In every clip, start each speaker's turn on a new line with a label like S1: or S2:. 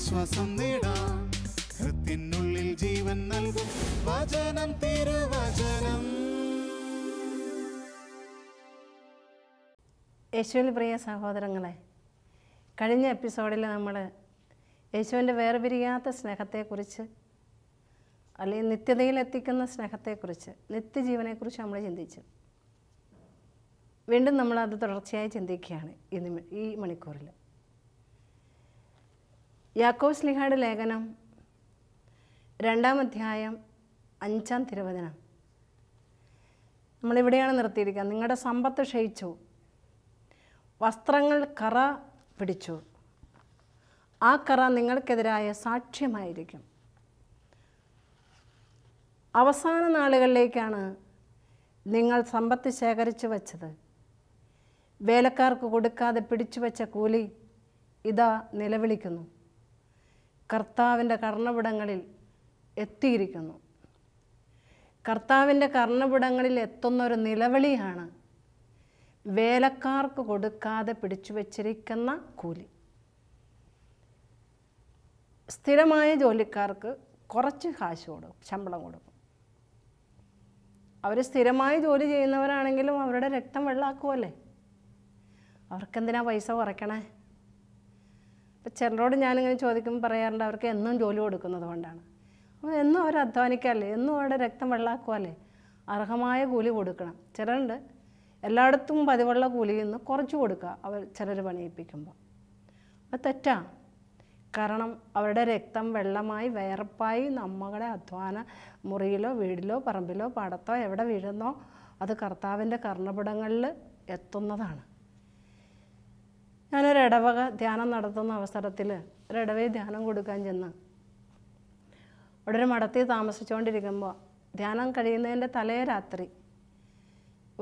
S1: ആശ്വാസം നേടാം. ഹൃത്തിനുള്ളിൽ ജീവൻ നൽകും വചനം, തിരുവചനം.
S2: യേശുവിൽ പ്രിയ സഹോദരങ്ങളെ, കഴിഞ്ഞ എപ്പിസോഡിൽ നമ്മൾ യേശുവിൻ്റെ വേർപിരിയാത്ത സ്നേഹത്തെക്കുറിച്ച്, അല്ലെങ്കിൽ നിത്യതയിലെത്തിക്കുന്ന സ്നേഹത്തെക്കുറിച്ച്, നിത്യജീവനെക്കുറിച്ച് നമ്മൾ ചിന്തിച്ചു. വീണ്ടും നമ്മളത് തുടർച്ചയായി ചിന്തിക്കുകയാണ് ഈ മണിക്കൂറിൽ. യാക്കോബ് ശ്ലീഹായുടെ ലേഖനം 2-ാം അധ്യായം 5-ാം തിരുവചനം നമ്മളിവിടെയാണ് നിർത്തിയിരിക്കുക. നിങ്ങളുടെ സമ്പത്ത് ക്ഷയിച്ചു, വസ്ത്രങ്ങൾ കറ പിടിച്ചു, ആ കറ നിങ്ങൾക്കെതിരായ സാക്ഷ്യമായിരിക്കും. അവസാന നാളുകളിലേക്കാണ് നിങ്ങൾ സമ്പത്ത് ശേഖരിച്ചു വച്ചത്. വേലക്കാർക്ക് കൊടുക്കാതെ പിടിച്ചു വച്ച കൂലി ഇതാ നിലവിളിക്കുന്നു. കർത്താവിൻ്റെ കർണപുടങ്ങളിൽ എത്തിയിരിക്കുന്നു. കർത്താവിൻ്റെ കർണപുടങ്ങളിൽ എത്തുന്നൊരു നിലവിളിയാണ് വേലക്കാർക്ക് കൊടുക്കാതെ പിടിച്ചു വച്ചിരിക്കുന്ന കൂലി. സ്ഥിരമായ ജോലിക്കാർക്ക് കുറച്ച് കാശ് കൊടുക്കും, ശമ്പളം കൊടുക്കും. അവർ സ്ഥിരമായി ജോലി ചെയ്യുന്നവരാണെങ്കിലും അവരുടെ രക്തം വെള്ളാക്കുമല്ലേ, അവർക്കെന്തിനാ പൈസ കുറയ്ക്കണേ? ഇപ്പം ചിലരോട് ഞാനിങ്ങനെ ചോദിക്കുമ്പോൾ പറയാറുണ്ട്, അവർക്ക് എന്നും ജോലി കൊടുക്കുന്നത് കൊണ്ടാണ്. അപ്പോൾ എന്നും അവർ അധ്വാനിക്കാമല്ലേ, എന്നും അവരുടെ രക്തം വെള്ളാക്കുമല്ലേ, അർഹമായ കൂലി കൊടുക്കണം. ചിലരുണ്ട് എല്ലായിടത്തും പതിവുള്ള കൂലിയിൽ നിന്ന് കുറച്ച് കൊടുക്കുക അവർ ചിലർ പണിയിപ്പിക്കുമ്പോൾ. അത് തെറ്റാ. കാരണം അവരുടെ രക്തം വെള്ളമായി വിയർപ്പായി നമ്മുടെ അധ്വാന മുറിയിലോ വീടിലോ പറമ്പിലോ പാടത്തോ എവിടെ വീഴുന്നോ അത് കർത്താവിൻ്റെ കർണപുടങ്ങളിൽ എത്തുന്നതാണ്. ഞാനൊരു ഇടവക ധ്യാനം നടത്തുന്ന അവസരത്തിൽ ഒരു ഇടവയിൽ ധ്യാനം കൊടുക്കാൻ ചെന്ന് അവിടെ ഒരു മഠത്തിൽ താമസിച്ചുകൊണ്ടിരിക്കുമ്പോൾ ധ്യാനം കഴിയുന്നതിൻ്റെ തലേ രാത്രി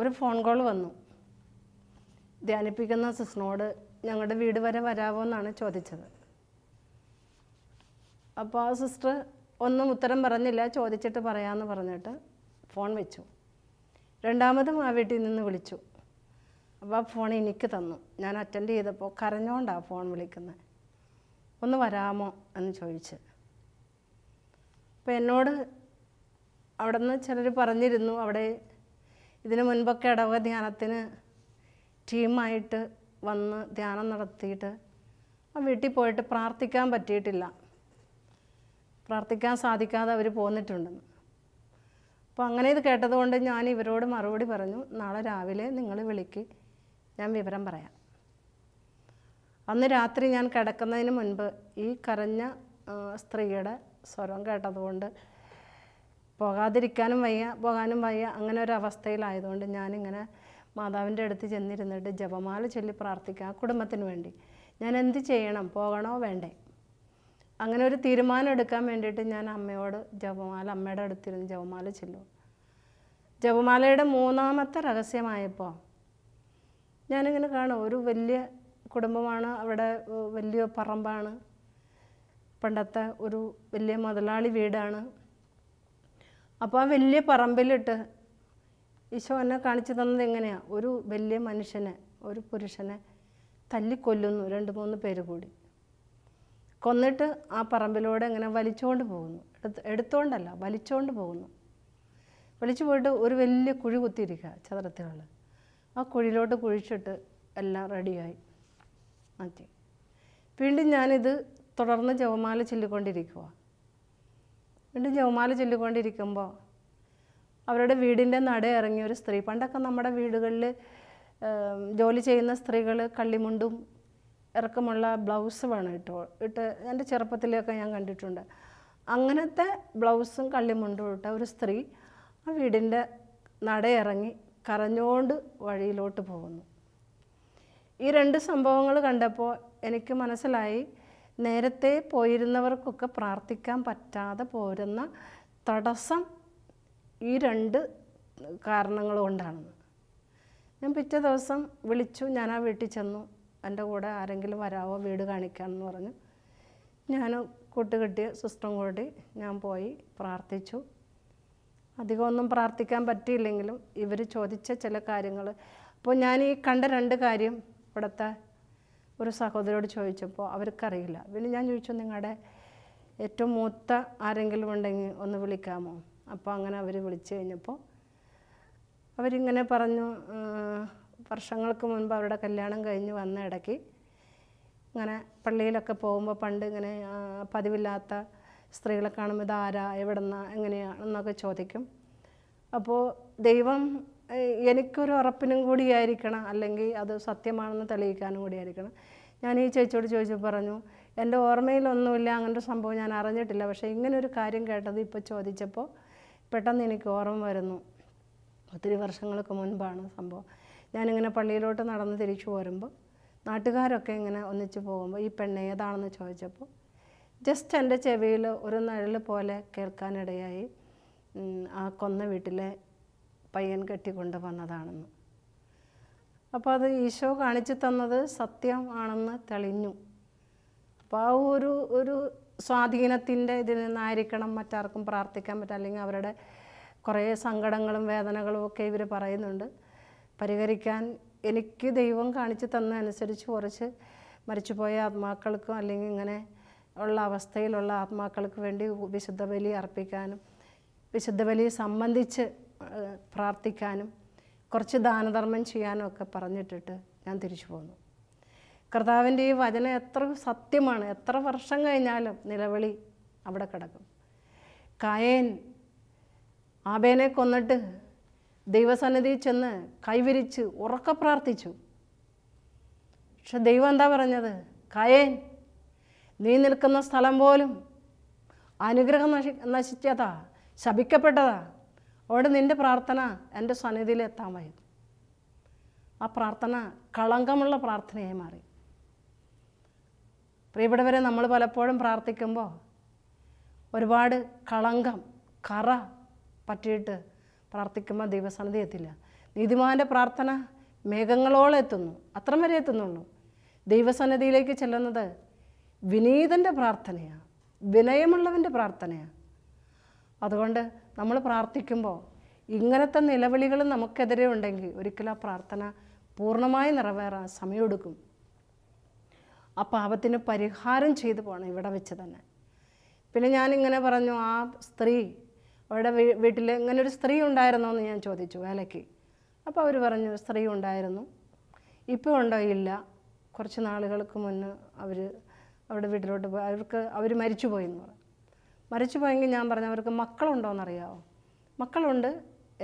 S2: ഒരു ഫോൺ കോൾ വന്നു. ധ്യാനിപ്പിക്കുന്ന സിസ്റ്ററിനോട് ഞങ്ങളുടെ വീട് വരെ വരാമോ എന്നാണ് ചോദിച്ചത്. അപ്പോൾ ആ സിസ്റ്റർ ഒന്നും ഉത്തരം പറഞ്ഞില്ല, ചോദിച്ചിട്ട് പറയാമെന്ന് പറഞ്ഞിട്ട് ഫോൺ വെച്ചു. രണ്ടാമതും ആ വീട്ടിൽ നിന്ന് വിളിച്ചു. അപ്പോൾ ആ ഫോൺ എനിക്ക് തന്നു. ഞാൻ അറ്റൻഡ് ചെയ്തപ്പോൾ കരഞ്ഞോണ്ടാണ് ഫോൺ വിളിക്കുന്നത്. ഒന്ന് വരാമോ എന്ന് ചോദിച്ച്. അപ്പോൾ എന്നോട് അവിടെ നിന്ന് ചിലർ പറഞ്ഞിരുന്നു, അവിടെ ഇതിനു മുൻപൊക്കെ ഇടവക ധ്യാനത്തിന് ടീമായിട്ട് വന്ന് ധ്യാനം നടത്തിയിട്ട് ആ വീട്ടിൽ പോയിട്ട് പ്രാർത്ഥിക്കാൻ പറ്റിയിട്ടില്ല, പ്രാർത്ഥിക്കാൻ സാധിക്കാതെ അവർ പോന്നിട്ടുണ്ടെന്ന്. അപ്പോൾ അങ്ങനെ ഇത് കേട്ടതുകൊണ്ട് ഞാൻ ഇവരോട് മറുപടി പറഞ്ഞു, നാളെ രാവിലെ നിങ്ങൾ വിളിക്ക്, ഞാൻ വിവരം പറയാം. അന്ന് രാത്രി ഞാൻ കിടക്കുന്നതിന് മുൻപ് ഈ കരഞ്ഞ സ്ത്രീയുടെ സ്വരം കേട്ടതുകൊണ്ട് പോകാതിരിക്കാനും വയ്യ, പോകാനും വയ്യ, അങ്ങനെ ഒരു അവസ്ഥയിലായതുകൊണ്ട് ഞാനിങ്ങനെ മാതാവിൻ്റെ അടുത്ത് ചെന്നിരുന്നിട്ട് ജപമാല ചൊല്ലി പ്രാർത്ഥിക്കാം ആ കുടുംബത്തിന് വേണ്ടി. ഞാൻ എന്ത് ചെയ്യണം, പോകണോ വേണ്ടേ? അങ്ങനെ ഒരു തീരുമാനം എടുക്കാൻ വേണ്ടിയിട്ട് ഞാൻ അമ്മയോട് അമ്മയുടെ അടുത്തിരുന്ന് ജപമാല ചൊല്ലും. ജപമാലയുടെ 3-ാമത്തെ രഹസ്യമായപ്പോൾ ഞാനിങ്ങനെ കാണും, ഒരു വലിയ കുടുംബമാണ്, അവിടെ വലിയ പറമ്പാണ്, പണ്ടത്തെ ഒരു വലിയ മുതലാളി വീടാണ്. അപ്പോൾ ആ വലിയ പറമ്പിലിട്ട് ഈശോ എന്നെ കാണിച്ചു തന്നത് എങ്ങനെയാണ്, ഒരു വലിയ മനുഷ്യനെ, ഒരു പുരുഷനെ തല്ലിക്കൊല്ലുന്നു 2-3 പേര് കൂടി. കൊന്നിട്ട് ആ പറമ്പിലൂടെ ഇങ്ങനെ വലിച്ചുകൊണ്ട് പോകുന്നു, എടുത്തുകൊണ്ടല്ല വലിച്ചുകൊണ്ട് പോകുന്നു. വലിച്ചു പോയിട്ട് ഒരു വലിയ കുഴി കുത്തിയിരിക്കുക ചതുരത്തിലുള്ള. ആ കുഴിയിലോട്ട് കുഴിച്ചിട്ട് എല്ലാം റെഡിയായി മാറ്റി. വീണ്ടും ഞാനിത് തുടർന്ന് ജപമാല ചൊല്ലിക്കൊണ്ടിരിക്കുക. വീണ്ടും ജപമാല ചൊല്ലിക്കൊണ്ടിരിക്കുമ്പോൾ അവരുടെ വീടിൻ്റെ നട ഇറങ്ങിയ ഒരു സ്ത്രീ, പണ്ടൊക്കെ നമ്മുടെ വീടുകളിൽ ജോലി ചെയ്യുന്ന സ്ത്രീകൾ കള്ളിമുണ്ടും ഇറക്കമുള്ള ബ്ലൗസ് വേണം ഇട്ട് എൻ്റെ ചെറുപ്പത്തിലൊക്കെ ഞാൻ കണ്ടിട്ടുണ്ട്. അങ്ങനത്തെ ബ്ലൗസും കള്ളിമുണ്ടും ഇട്ട ഒരു സ്ത്രീ ആ വീടിൻ്റെ നട ഇറങ്ങി കരഞ്ഞുകൊണ്ട് വഴിയിലോട്ട് പോകുന്നു. ഈ 2 സംഭവങ്ങൾ കണ്ടപ്പോൾ എനിക്ക് മനസ്സിലായി, നേരത്തെ പോയിരുന്നവർക്കൊക്കെ പ്രാർത്ഥിക്കാൻ പറ്റാതെ പോരുന്ന തടസ്സം ഈ 2 കാരണങ്ങൾ കൊണ്ടാണെന്ന്. ഞാൻ പിറ്റേ ദിവസം വിളിച്ചു, ഞാൻ ആ വീട്ടിൽ ചെന്നു. എൻ്റെ കൂടെ ആരെങ്കിലും വരാമോ വീട് കാണിക്കാമെന്ന് പറഞ്ഞു. ഞാൻ കൂട്ടുകെട്ടിയ സിസ്റ്ററും കൂടി ഞാൻ പോയി പ്രാർത്ഥിച്ചു. അധികമൊന്നും പ്രാർത്ഥിക്കാൻ പറ്റിയില്ലെങ്കിലും ഇവർ ചോദിച്ച ചില കാര്യങ്ങൾ, അപ്പോൾ ഞാൻ ഈ കണ്ട 2 കാര്യം ഇവിടുത്തെ ഒരു സഹോദരിയോട് ചോദിച്ചപ്പോൾ അവർക്കറിയില്ല. പിന്നെ ഞാൻ ചോദിച്ചു, നിങ്ങളുടെ ഏറ്റവും മൂത്ത ആരെങ്കിലും ഉണ്ടെങ്കിൽ ഒന്ന് വിളിക്കാമോ? അപ്പോൾ അങ്ങനെ അവർ വിളിച്ചു കഴിഞ്ഞപ്പോൾ അവരിങ്ങനെ പറഞ്ഞു, വർഷങ്ങൾക്ക് മുൻപ് അവരുടെ കല്യാണം കഴിഞ്ഞ് വന്ന ഇടയ്ക്ക് ഇങ്ങനെ പള്ളിയിലൊക്കെ പോകുമ്പോൾ പണ്ട് ഇങ്ങനെ പതിവില്ലാത്ത സ്ത്രീകളെ കാണുമ്പോൾ ഇതാരാ, എവിടെ നിന്നാ, എങ്ങനെയാണെന്നൊക്കെ ചോദിക്കും. അപ്പോൾ ദൈവം എനിക്കൊരു ഉറപ്പിനും കൂടിയായിരിക്കണം, അല്ലെങ്കിൽ അത് സത്യമാണെന്ന് തെളിയിക്കാനും കൂടിയായിരിക്കണം. ഞാൻ ഈ ചേച്ചിയോട് ചോദിച്ചപ്പോൾ പറഞ്ഞു, എൻ്റെ ഓർമ്മയിലൊന്നുമില്ല, അങ്ങനൊരു സംഭവം ഞാൻ അറിഞ്ഞിട്ടില്ല. പക്ഷേ ഇങ്ങനൊരു കാര്യം കേട്ടത് ഇപ്പോൾ ചോദിച്ചപ്പോൾ പെട്ടെന്ന് എനിക്ക് ഓർമ്മ വരുന്നു. ഒത്തിരി വർഷങ്ങൾക്ക് മുൻപാണ് സംഭവം. ഞാനിങ്ങനെ പള്ളിയിലോട്ട് നടന്ന് തിരിച്ചു പോരുമ്പോൾ നാട്ടുകാരൊക്കെ ഇങ്ങനെ ഒന്നിച്ച് പോകുമ്പോൾ ഈ പെണ്ണ് ഏതാണെന്ന് ചോദിച്ചപ്പോൾ ജസ്റ്റ് എൻ്റെ ചെവിയിൽ ഒരു നിഴൽ പോലെ കേൾക്കാനിടയായി, ആ കൊന്ന വീട്ടിലെ പയ്യൻ കെട്ടിക്കൊണ്ട് വന്നതാണെന്ന്. അപ്പോൾ അത് ഈശോ കാണിച്ചു തന്നത് സത്യം ആണെന്ന് തെളിഞ്ഞു. അപ്പോൾ ആ ഒരു സ്വാധീനത്തിൻ്റെ ഇതിൽ നിന്നായിരിക്കണം മറ്റാർക്കും പ്രാർത്ഥിക്കാൻ പറ്റുക. അല്ലെങ്കിൽ അവരുടെ കുറേ സങ്കടങ്ങളും വേദനകളും ഒക്കെ ഇവർ പറയുന്നുണ്ട്. പരിഹരിക്കാൻ എനിക്ക് ദൈവം കാണിച്ചു തന്നതനുസരിച്ച് കുറച്ച് മരിച്ചുപോയ ആത്മാക്കൾക്കും അല്ലെങ്കിൽ ഇങ്ങനെ ഉള്ള അവസ്ഥയിലുള്ള ആത്മാക്കൾക്ക് വേണ്ടി വിശുദ്ധ ബലി അർപ്പിക്കാനും വിശുദ്ധ ബലി സംബന്ധിച്ച് പ്രാർത്ഥിക്കാനും കുറച്ച് ദാനധർമ്മം ചെയ്യാനും ഒക്കെ പറഞ്ഞിട്ടിട്ട് ഞാൻ തിരിച്ചു പോന്നു. കർത്താവിൻ്റെ ഈ വചനം എത്ര സത്യമാണ്. എത്ര വർഷം കഴിഞ്ഞാലും നിലവിളി അവിടെ കിടക്കും. കായേൻ ആബേനെ കൊന്നിട്ട് ദൈവസന്നിധിയിൽ ചെന്ന് കൈവിരിച്ച് ഉറക്കെ പ്രാർത്ഥിച്ചു. പക്ഷെ ദൈവം എന്താ പറഞ്ഞത്? കായേൻ, നീ നിൽക്കുന്ന സ്ഥലം പോലും അനുഗ്രഹം നശിച്ചതാ, ശപിക്കപ്പെട്ടതാ. അവിടെ നിൻ്റെ പ്രാർത്ഥന എൻ്റെ സന്നിധിയിൽ എത്താമായിരുന്നു. ആ പ്രാർത്ഥന കളങ്കമുള്ള പ്രാർത്ഥനയായി മാറി. പ്രിയപ്പെട്ടവരെ, നമ്മൾ പലപ്പോഴും പ്രാർത്ഥിക്കുമ്പോൾ ഒരുപാട് കളങ്കം, കറ പറ്റിയിട്ട് പ്രാർത്ഥിക്കുമ്പോൾ ദൈവസന്നിധി എത്തില്ല. നീതിമാൻ്റെ പ്രാർത്ഥന മേഘങ്ങളോളം എത്തുന്നു, അത്രയും വരെ എത്തുന്നുള്ളൂ. ദൈവസന്നിധിയിലേക്ക് ചെല്ലുന്നത് വിനീതൻ്റെ പ്രാർത്ഥനയാണ്, വിനയമുള്ളവൻ്റെ പ്രാർത്ഥനയാണ്. അതുകൊണ്ട് നമ്മൾ പ്രാർത്ഥിക്കുമ്പോൾ ഇങ്ങനത്തെ നിലവിളികൾ നമുക്കെതിരെ ഉണ്ടെങ്കിൽ ഒരിക്കലും ആ പ്രാർത്ഥന പൂർണ്ണമായി നിറവേറാൻ സമയമെടുക്കും. ആ പാപത്തിന് പരിഹാരം ചെയ്തു പോകണം ഇവിടെ വെച്ച് തന്നെ. പിന്നെ ഞാനിങ്ങനെ പറഞ്ഞു, ആ സ്ത്രീ അവരുടെ വീട്ടിൽ ഇങ്ങനൊരു സ്ത്രീ ഉണ്ടായിരുന്നോ എന്ന് ഞാൻ ചോദിച്ചു വേലയ്ക്ക്. അപ്പോൾ അവർ പറഞ്ഞു, സ്ത്രീ ഉണ്ടായിരുന്നു. ഇപ്പോൾ ഉണ്ടോ? ഇല്ല, കുറച്ച് നാളുകൾക്ക് മുന്നേ അവരുടെ വീട്ടിലോട്ട് പോയി, അവർ മരിച്ചു പോയെന്ന് പറഞ്ഞു. മരിച്ചു പോയെങ്കിൽ ഞാൻ പറഞ്ഞു, അവർക്ക് മക്കളുണ്ടോയെന്നറിയാമോ? മക്കളുണ്ട്,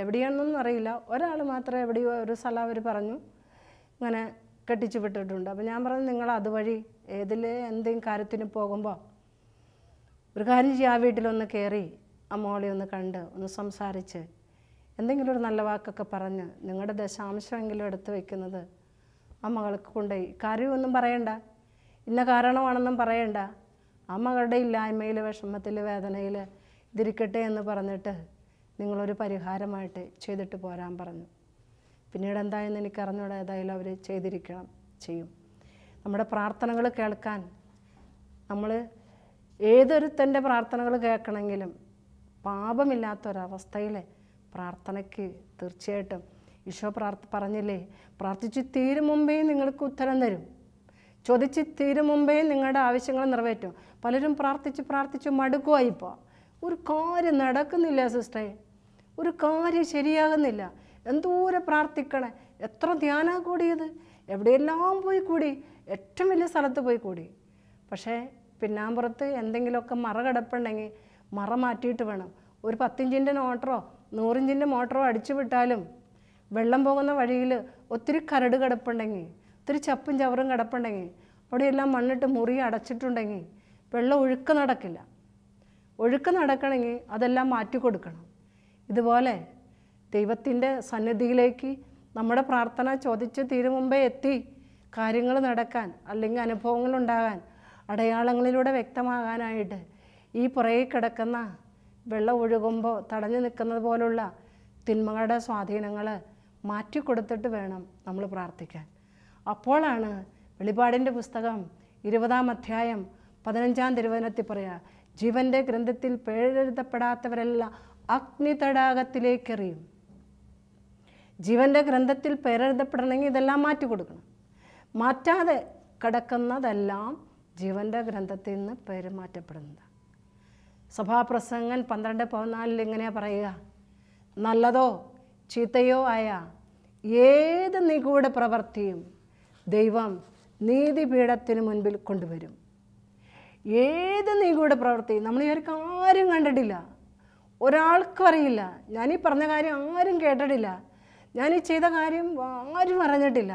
S2: എവിടെയാണെന്നൊന്നും അറിയില്ല. ഒരാൾ മാത്രമേ എവിടെയോ ഒരു സ്ഥലം അവർ പറഞ്ഞു ഇങ്ങനെ കെട്ടിച്ചു വിട്ടിട്ടുണ്ട്. അപ്പോൾ ഞാൻ പറഞ്ഞു, നിങ്ങൾ അതുവഴി എന്തെങ്കിലും കാര്യത്തിന് പോകുമ്പോൾ ഒരു കാര്യം ചെയ്യുക, ആ വീട്ടിലൊന്ന് കയറി ആ മോളെ ഒന്ന് കണ്ട് ഒന്ന് സംസാരിച്ച് എന്തെങ്കിലും ഒരു നല്ല വാക്കൊക്കെ പറഞ്ഞ് നിങ്ങളുടെ ദശാംശമെങ്കിലും എടുത്ത് വയ്ക്കുന്നത് ആ മകൾക്ക് കൊണ്ടുപോയി, കാര്യമൊന്നും പറയണ്ട, ഇന്ന കാരണമാണെന്നും പറയണ്ട, ആ മകളുടെ ഇല്ലായ്മയിൽ, വിഷമത്തിൽ, വേദനയിൽ ഇതിരിക്കട്ടെ എന്ന് പറഞ്ഞിട്ട് നിങ്ങളൊരു പരിഹാരമായിട്ട് ചെയ്തിട്ട് പോരാൻ പറഞ്ഞു. പിന്നീട് എന്തായെന്ന് എനിക്കറിഞ്ഞൂടെ, ഏതായാലും അവർ ചെയ്യും. നമ്മുടെ പ്രാർത്ഥനകൾ കേൾക്കാൻ, നമ്മൾ ഏതൊരുത്തൻ്റെ പ്രാർത്ഥനകൾ കേൾക്കണമെങ്കിലും പാപമില്ലാത്തൊരവസ്ഥയിൽ പ്രാർത്ഥനയ്ക്ക് തീർച്ചയായിട്ടും ഈശോ പറഞ്ഞില്ലേ, പ്രാർത്ഥിച്ച് തീരും മുമ്പേ നിങ്ങൾക്ക് ഉത്തരം തരും, ചോദിച്ച് തീരും മുമ്പേ നിങ്ങളുടെ ആവശ്യങ്ങൾ നിറവേറ്റും. പലരും പ്രാർത്ഥിച്ച് മടുക്കുവായി. ഇപ്പോൾ ഒരു കാര്യം നടക്കുന്നില്ല സിസ്റ്ററെ, ഒരു കാര്യം ശരിയാകുന്നില്ല. എന്തോരം പ്രാർത്ഥിക്കണേ, എത്ര ധ്യാനം കൂടിയത്, എവിടെയെല്ലാം പോയി കൂടി, ഏറ്റവും വലിയ സ്ഥലത്ത് പോയി കൂടി. പക്ഷേ പിന്നാമ്പുറത്ത് എന്തെങ്കിലുമൊക്കെ മറ കിടപ്പുണ്ടെങ്കിൽ മറ മാറ്റിയിട്ട് വേണം. ഒരു 10 ഇഞ്ചിൻ്റെ മോട്ടറോ 100 ഇഞ്ചിൻ്റെ മോട്ടറോ അടിച്ചു വിട്ടാലും വെള്ളം പോകുന്ന വഴിയിൽ ഒത്തിരി കരട് കിടപ്പുണ്ടെങ്കിൽ, ഒത്തിരി ചപ്പും ചവറും കിടപ്പുണ്ടെങ്കിൽ, അവിടെയെല്ലാം മണ്ണിട്ട് മുറി അടച്ചിട്ടുണ്ടെങ്കിൽ വെള്ളം ഒഴുക്ക് നടക്കില്ല. ഒഴുക്ക് നടക്കണമെങ്കിൽ അതെല്ലാം മാറ്റി കൊടുക്കണം. ഇതുപോലെ ദൈവത്തിൻ്റെ സന്നിധിയിലേക്ക് നമ്മുടെ പ്രാർത്ഥന ചോദിച്ച് തീരും മുമ്പേ എത്തി കാര്യങ്ങൾ നടക്കാൻ, അല്ലെങ്കിൽ അനുഭവങ്ങളുണ്ടാകാൻ, അടയാളങ്ങളിലൂടെ വ്യക്തമാകാനായിട്ട് ഈ പുറകെ കിടക്കുന്ന വെള്ളം ഒഴുകുമ്പോൾ തടഞ്ഞു നിൽക്കുന്നത് പോലുള്ള തിന്മകളുടെ സ്വാധീനങ്ങൾ മാറ്റിക്കൊടുത്തിട്ട് വേണം നമ്മൾ പ്രാർത്ഥിക്കാൻ. അപ്പോഴാണ് വെളിപാടിൻ്റെ പുസ്തകം 20-ാം അധ്യായം 15-ാം തിരുവചനത്തിൽ പറയുക, ജീവൻ്റെ ഗ്രന്ഥത്തിൽ പേരെഴുതപ്പെടാത്തവരെല്ലാം അഗ്നി തടാകത്തിലേക്കെറിയും. ജീവൻ്റെ ഗ്രന്ഥത്തിൽ പേരെഴുതപ്പെടണമെങ്കിൽ ഇതെല്ലാം മാറ്റി കൊടുക്കണം. മാറ്റാതെ കിടക്കുന്നതെല്ലാം ജീവൻ്റെ ഗ്രന്ഥത്തിൽ നിന്ന് പേര് മാറ്റപ്പെടുന്നത്. സഭാപ്രസംഗൻ 12:14 ഇങ്ങനെയാണ് പറയുക: നല്ലതോ ചീത്തയോ ആയ ഏത് നിഗൂഢ പ്രവൃത്തിയും ദൈവം നീതിപീഠത്തിന് മുൻപിൽ കൊണ്ടുവരും. ഏത് നിഗൂഢ പ്രവൃത്തി നമ്മൾ ഇവർക്ക് ആരും കണ്ടിട്ടില്ല, ഒരാൾക്കും അറിയില്ല. ഞാനീ പറഞ്ഞ കാര്യം ആരും കേട്ടിട്ടില്ല, ഞാനീ ചെയ്ത കാര്യം ആരും അറിഞ്ഞിട്ടില്ല.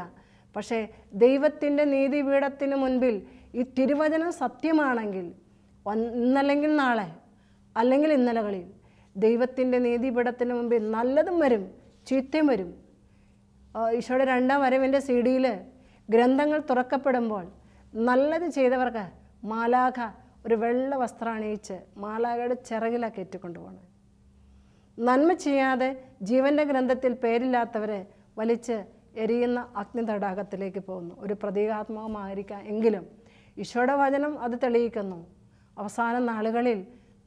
S2: പക്ഷേ ദൈവത്തിൻ്റെ നീതിപീഠത്തിന് മുൻപിൽ ഈ തിരുവചനം സത്യമാണെങ്കിൽ ഇന്നല്ലെങ്കിൽ നാളെ, അല്ലെങ്കിൽ ഇന്നലകളിൽ ദൈവത്തിൻ്റെ നീതിപീഠത്തിന് മുൻപിൽ നല്ലതും വരും ചീത്തയും വരും. ഈശോയുടെ 2ാം വരവിൻ്റെ CD-യിൽ ഗ്രന്ഥങ്ങൾ തുറക്കപ്പെടുമ്പോൾ നല്ലത് ചെയ്തവർക്ക് മാലാഖ ഒരു വെള്ള വസ്ത്രം അണിയിച്ച് മാലാഖയുടെ ചിറകിലാണ് കയറ്റിക്കൊണ്ടു പോകുന്നത്. നന്മ ചെയ്യാതെ ജീവൻ്റെ ഗ്രന്ഥത്തിൽ പേരില്ലാത്തവരെ വലിച്ച് എരിയുന്ന അഗ്നി തടാകത്തിലേക്ക് പോകുന്നു. ഒരു പ്രതീകാത്മകമായിരിക്കാം എങ്കിലും ഈശോയുടെ വചനം അത് തെളിയിക്കുന്നു. അവസാന നാളുകളിൽ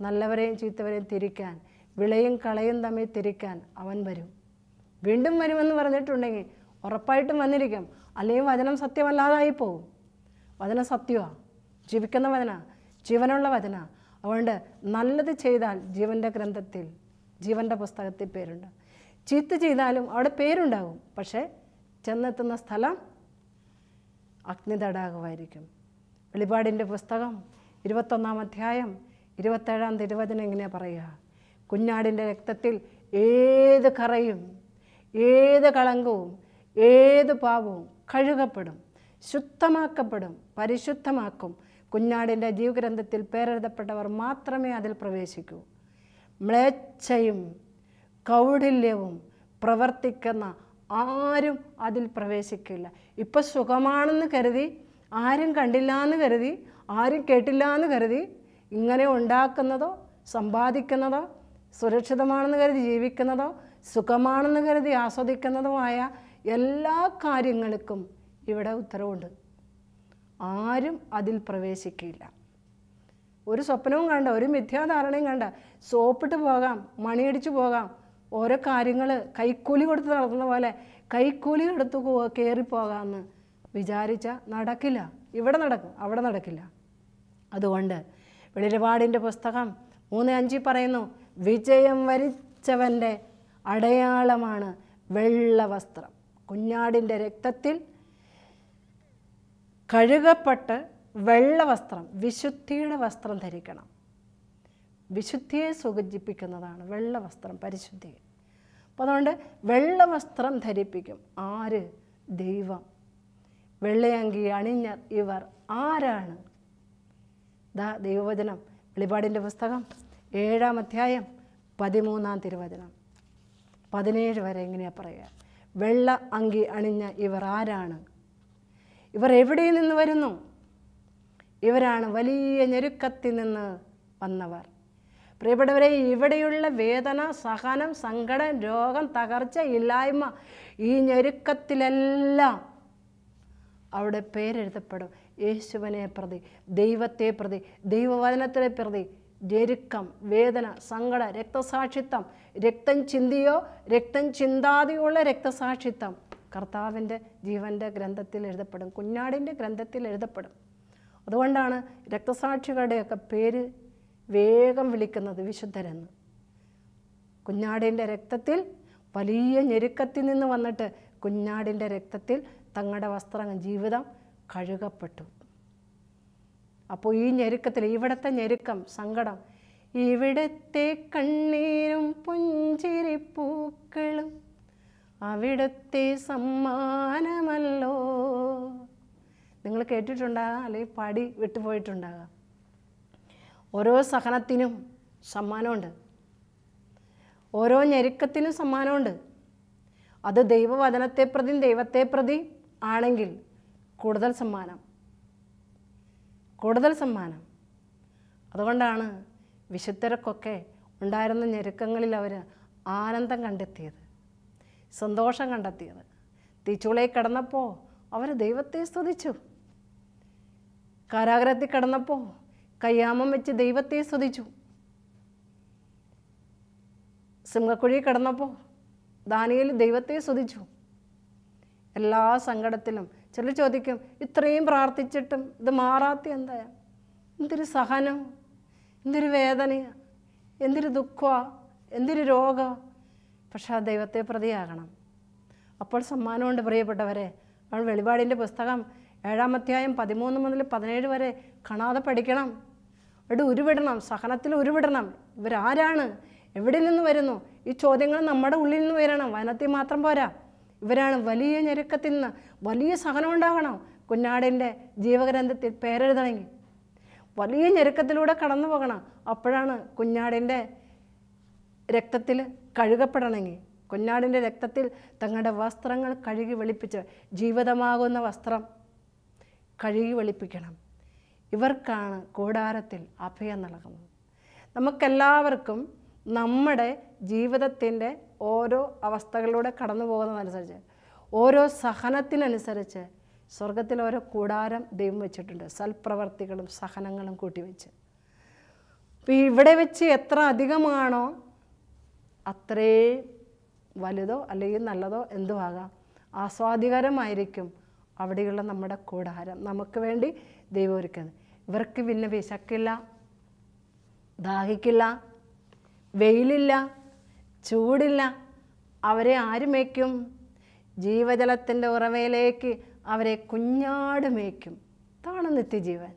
S2: നല്ലവരെയും ചീത്തവരെയും തിരിക്കാൻ, വിളയും കളയും തമ്മിൽ തിരിക്കാൻ അവൻ വരും. വീണ്ടും വരുമെന്ന് പറഞ്ഞിട്ടുണ്ടെങ്കിൽ ഉറപ്പായിട്ടും വന്നിരിക്കും. അല്ലെങ്കിൽ വചനം സത്യമല്ലാതായി പോകും. വചനം സത്യമാണ്, ജീവിക്കുന്ന വചന, ജീവനുള്ള വചന. അതുകൊണ്ട് നല്ലത് ചെയ്താൽ ജീവൻ്റെ ഗ്രന്ഥത്തിൽ, ജീവൻ്റെ പുസ്തകത്തിൽ പേരുണ്ട്. ചീത്ത ചെയ്താലും അവിടെ പേരുണ്ടാകും, പക്ഷേ ചെന്നെത്തുന്ന സ്ഥലം അഗ്നി തടാകമായിരിക്കും. വെളിപാടിൻ്റെ പുസ്തകം 21-ാം അധ്യായം 27-ാം തിരുവചനം ഇങ്ങനെയാണ് പറയുക: കുഞ്ഞാടിൻ്റെ രക്തത്തിൽ ഏത് കറയും ഏത് കളങ്കവും ഏത് പാപവും കഴുകപ്പെടും, ശുദ്ധമാക്കപ്പെടും, പരിശുദ്ധമാക്കും. കുഞ്ഞാടിൻ്റെ ജീവഗ്രന്ഥത്തിൽ പേരെഴുതപ്പെട്ടവർ മാത്രമേ അതിൽ പ്രവേശിക്കൂ. മ്ലേച്ഛയും കൗടില്യവും പ്രവർത്തിക്കുന്ന ആരും അതിൽ പ്രവേശിക്കില്ല. ഇപ്പം സുഖമാണെന്ന് കരുതി, ആരും കണ്ടില്ല എന്ന് കരുതി, ആരും കേട്ടില്ല എന്ന് കരുതി ഇങ്ങനെ ഉണ്ടാക്കുന്നതോ സമ്പാദിക്കുന്നതോ സുരക്ഷിതമാണെന്ന് കരുതി ജീവിക്കുന്നതോ സുഖമാണെന്ന് കരുതി ആസ്വദിക്കുന്നതോ ആയ എല്ലാ കാര്യങ്ങൾക്കും ഇവിടെ ഉത്തരവുണ്ട്. ആരും അതിൽ പ്രവേശിക്കില്ല. ഒരു സ്വപ്നവും കണ്ട, ഒരു മിഥ്യാധാരണയും കണ്ട സോപ്പിട്ട് പോകാം, മണിയടിച്ചു പോകാം, ഓരോ കാര്യങ്ങൾ കൈക്കൂലി കൊടുത്ത് നടത്തുന്ന പോലെ കൈക്കൂലി എടുത്ത് കയറിപ്പോകാമെന്ന് വിചാരിച്ച നടക്കില്ല. ഇവിടെ നടക്കും, അവിടെ നടക്കില്ല. അതുകൊണ്ട് വെളിപാടിൻ്റെ പുസ്തകം 3:5 പറയുന്നു: വിജയം വരിച്ചവൻ്റെ അടയാളമാണ് വെള്ള വസ്ത്രം. കുഞ്ഞാടിൻ്റെ രക്തത്തിൽ കഴുകപ്പെട്ട് വെള്ള വസ്ത്രം, വിശുദ്ധിയുടെ വസ്ത്രം ധരിക്കണം. വിശുദ്ധിയെ സൂചിപ്പിക്കുന്നതാണ് വെള്ള വസ്ത്രം, പരിശുദ്ധി. അപ്പോൾ അതുകൊണ്ട് വെള്ള വസ്ത്രം ധരിപ്പിക്കും. ആര്? ദൈവം. വെള്ളയങ്കി അണിഞ്ഞ ഇവർ ആരാണ്? ദൈവവചനം വെളിപാടിൻ്റെ പുസ്തകം 7-ാം അധ്യായം 13-ാം തിരുവചനം 17 വരെ ഇങ്ങനെയാണ് പറയുക: വെള്ള അങ്കി അണിഞ്ഞ ഇവർ ആരാണ്? ഇവർ എവിടെ നിന്ന് വരുന്നു? ഇവരാണ് വലിയ ഞെരുക്കത്തിൽ നിന്ന് വന്നവർ. പ്രിയപ്പെട്ടവരെ, ഇവിടെയുള്ള വേദന, സഹനം, സങ്കടം, രോഗം, തകർച്ച, ഇല്ലായ്മ, ഈ ഞെരുക്കത്തിലെല്ലാം അവിടെ പേരെഴുതപ്പെടും. യേശുവിനെ പ്രതി, ദൈവത്തെ പ്രതി, ദൈവവചനത്തെ പ്രതി ഞെരുക്കം, വേദന, സങ്കടം, രക്തസാക്ഷിത്വം, രക്തം ചിന്തിയോ രക്തം ചിന്താതെയോ ഉള്ള രക്തസാക്ഷിത്വം കർത്താവിൻ്റെ ജീവൻ്റെ ഗ്രന്ഥത്തിൽ എഴുതപ്പെടും, കുഞ്ഞാടിൻ്റെ ഗ്രന്ഥത്തിൽ എഴുതപ്പെടും. അതുകൊണ്ടാണ് രക്തസാക്ഷികളുടെയൊക്കെ പേര് വേഗം വിളിക്കുന്നത് വിശുദ്ധരെന്ന്. കുഞ്ഞാടിൻ്റെ രക്തത്തിൽ വലിയ ഞെരുക്കത്തിൽ നിന്ന് വന്നിട്ട് കുഞ്ഞാടിൻ്റെ രക്തത്തിൽ തങ്ങളുടെ വസ്ത്രങ്ങൾ, ജീവിതം കഴുകപ്പെട്ടു. അപ്പോൾ ഈ ഞെരുക്കത്തിൽ, ഇവിടുത്തെ ഞെരുക്കം, സങ്കടം, ഇവിടുത്തെ കണ്ണീരും പുഞ്ചിരിപ്പൂക്കളും അവിടുത്തെ സമ്മാനമല്ലോ. നിങ്ങൾ കേട്ടിട്ടുണ്ടാകാം, അല്ലെങ്കിൽ പാടി വിട്ടുപോയിട്ടുണ്ടാകാം. ഓരോ സഹനത്തിനും സമ്മാനമുണ്ട്, ഓരോ ഞെരുക്കത്തിനും സമ്മാനമുണ്ട്. അത് ദൈവവചനത്തെ പ്രതി, ദൈവത്തെ പ്രതി ആണെങ്കിൽ കൂടുതൽ സമ്മാനം, കൂടുതൽ സമ്മാനം. അതുകൊണ്ടാണ് വിശുദ്ധർക്കൊക്കെ ഉണ്ടായിരുന്ന ഞെരുക്കങ്ങളിൽ അവർ ആനന്ദം കണ്ടെത്തിയത്, സന്തോഷം കണ്ടെത്തിയത്. തീച്ചൂളയിൽ കിടന്നപ്പോൾ അവർ ദൈവത്തെ സ്തുതിച്ചു. കാരാഗ്രഹത്തിൽ കിടന്നപ്പോൾ കയ്യാമം വെച്ച് ദൈവത്തെ സ്തുതിച്ചു. സിംഹക്കുഴിയിൽ കിടന്നപ്പോൾ ദാനിയേൽ ദൈവത്തെ സ്തുതിച്ചു. എല്ലാ സങ്കടത്തിലും ചിലർ ചോദിക്കും, ഇത്രയും പ്രാർത്ഥിച്ചിട്ടും ഇത് മാറാത്ത എന്താ? എന്തൊരു സഹനം, എന്തൊരു വേദനയാണ്, എന്തൊരു ദുഃഖമാണ്, എന്തൊരു രോഗം. പക്ഷെ ആ ദൈവത്തെ പ്രതിയാകണം. അപ്പോൾ സമ്മാനമുണ്ട് പ്രിയപ്പെട്ടവരെ. അവൾ വെളിപാടിൻ്റെ പുസ്തകം 7-ാം അധ്യായം 13 മുതൽ 17 വരെ കാണാതെ പഠിക്കണം. അവിടെ ഉരുവിടണം, സഹനത്തിൽ ഉരുവിടണം. ഇവരാരാണ്, എവിടെ നിന്ന് വരുന്നു? ഈ ചോദ്യങ്ങൾ നമ്മുടെ ഉള്ളിൽ നിന്ന് വരണം. വനത്തിൽ മാത്രം പോരാ. ഇവരാണ് വലിയ ഞെരുക്കത്തിൽ നിന്ന് വലിയ സഹനം ഉണ്ടാകണം. കുഞ്ഞാടിൻ്റെ ജീവഗ്രന്ഥത്തിൽ പേരെഴുതണമെങ്കിൽ വലിയ ഞെരുക്കത്തിലൂടെ കടന്നു പോകണം. അപ്പോഴാണ് കുഞ്ഞാടിൻ്റെ രക്തത്തിൽ കഴുകപ്പെടണമെങ്കിൽ, കുഞ്ഞാടിൻ്റെ രക്തത്തിൽ തങ്ങളുടെ വസ്ത്രങ്ങൾ കഴുകി വെളുപ്പിച്ച് ജീവിതമാകുന്ന വസ്ത്രം കഴുകി വെളുപ്പിക്കണം. ഇവർക്കാണ് കൂടാരത്തിൽ അഭയം നൽകുന്നത്. നമുക്കെല്ലാവർക്കും നമ്മുടെ ജീവിതത്തിൻ്റെ ഓരോ അവസ്ഥകളിലൂടെ കടന്നു പോകുന്നതനുസരിച്ച്, ഓരോ സഹനത്തിനനുസരിച്ച് സ്വർഗത്തിൽ ഓരോ കൂടാരം ദൈവം വെച്ചിട്ടുണ്ട്. സൽപ്രവർത്തികളും സഹനങ്ങളും കൂട്ടിവെച്ച്. അപ്പോൾ ഇവിടെ വെച്ച് എത്ര അധികമാണോ അത്രേ വലുതോ അല്ലെങ്കിൽ നല്ലതോ എന്തോ ആകാം, ആസ്വാദികരമായിരിക്കും അവിടെയുള്ള നമ്മുടെ കൂടാരം. നമുക്ക് വേണ്ടി ദൈവം ഒരുക്കുന്നത്. ഇവർക്ക് പിന്നെ വിശക്കില്ല, ദാഹിക്കില്ല, വെയിലില്ല, ചൂടില്ല. അവരെ ആര് മേയ്ക്കും? ജീവജലത്തിൻ്റെ ഉറവയിലേക്ക് അവരെ കുഞ്ഞാട് മേയ്ക്കും. ഇതാണ് നിത്യജീവൻ.